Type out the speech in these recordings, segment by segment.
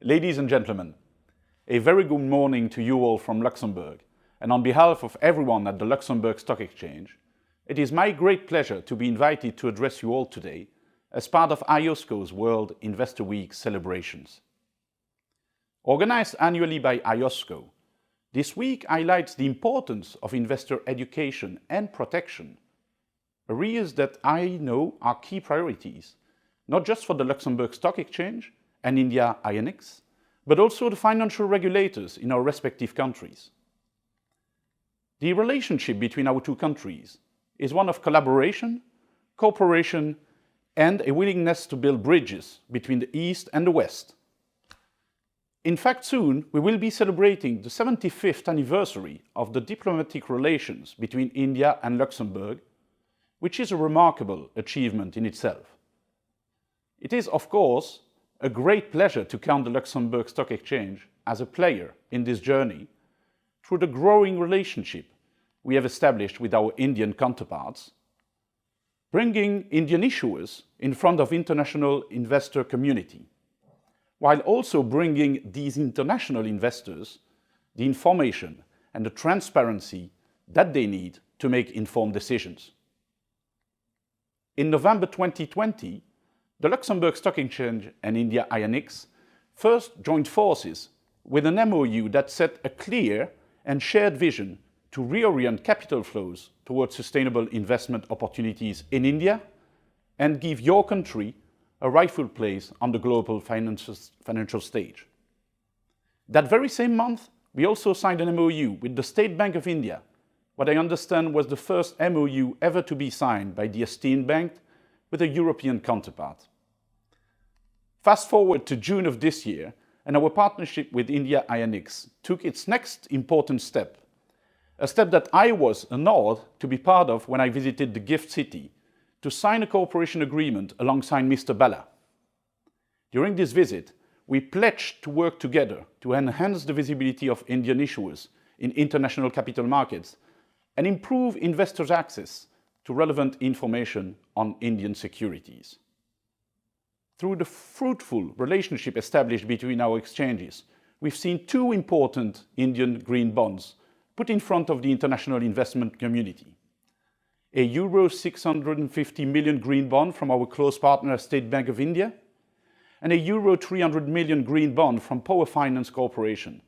Ladies and gentlemen, a very good morning to you all from Luxembourg, and on behalf of everyone at the Luxembourg Stock Exchange, it is my great pleasure to be invited to address you all today as part of IOSCO's World Investor Week celebrations. Organized annually by IOSCO, this week highlights the importance of investor education and protection, areas that I know are key priorities, not just for the Luxembourg Stock Exchange and India INX, but also the financial regulators in our respective countries. The relationship between our two countries is one of collaboration, cooperation, and a willingness to build bridges between the East and the West. In fact, soon we will be celebrating the 75th anniversary of the diplomatic relations between India and Luxembourg, which is a remarkable achievement in itself. It is, of course, a great pleasure to count the Luxembourg Stock Exchange as a player in this journey through the growing relationship we have established with our Indian counterparts, bringing Indian issuers in front of international investor community, while also bringing these international investors the information and the transparency that they need to make informed decisions. In November 2020, the Luxembourg Stock Exchange and India INX first joined forces with an MOU that set a clear and shared vision to reorient capital flows towards sustainable investment opportunities in India and give your country a rightful place on the global financial stage. That very same month, we also signed an MOU with the State Bank of India, what I understand was the first MOU ever to be signed by the esteemed bank with a European counterpart. Fast forward to June of this year, and our partnership with India INX took its next important step, a step that I was honored to be part of when I visited the Gift City to sign a cooperation agreement alongside Mr. Bala. During this visit, we pledged to work together to enhance the visibility of Indian issuers in international capital markets and improve investors' access to relevant information on Indian securities. Through the fruitful relationship established between our exchanges, we've seen two important Indian green bonds put in front of the international investment community. A euro 650 million green bond from our close partner State Bank of India, and a euro 300 million green bond from Power Finance Corporation,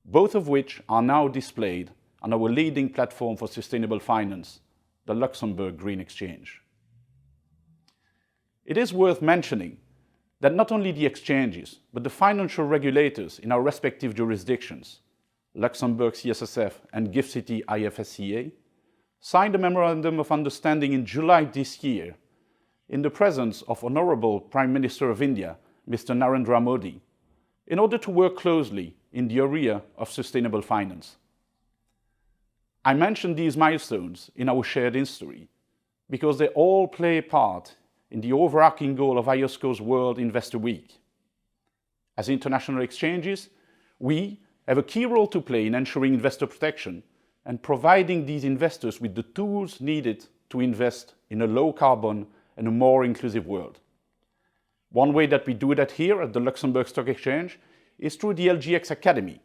both of which are now displayed on our leading platform for sustainable finance, the Luxembourg Green Exchange. It is worth mentioning that not only the exchanges, but the financial regulators in our respective jurisdictions, Luxembourg CSSF and Gift City IFSCA, signed a Memorandum of Understanding in July this year in the presence of Honorable Prime Minister of India, Mr. Narendra Modi, in order to work closely in the area of sustainable finance. I mention these milestones in our shared history because they all play a part in the overarching goal of IOSCO's World Investor Week. As international exchanges, we have a key role to play in ensuring investor protection and providing these investors with the tools needed to invest in a low-carbon and a more inclusive world. One way that we do that here at the Luxembourg Stock Exchange is through the LGX Academy,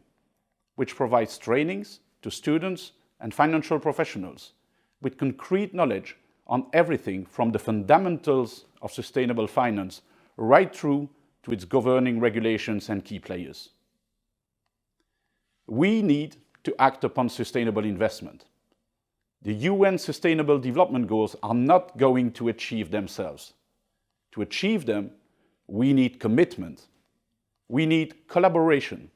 which provides trainings to students and financial professionals with concrete knowledge on everything from the fundamentals of sustainable finance right through to its governing regulations and key players. We need to act upon sustainable investment. The UN Sustainable Development Goals are not going to achieve themselves. To achieve them, we need commitment, we need collaboration,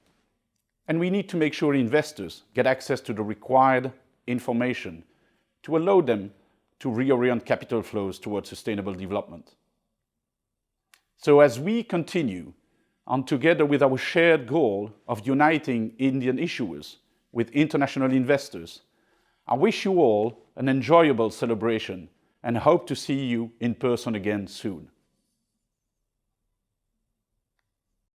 and we need to make sure investors get access to the required information to allow them to reorient capital flows towards sustainable development. So as we continue on together with our shared goal of uniting Indian issuers with international investors, I wish you all an enjoyable celebration and hope to see you in person again soon.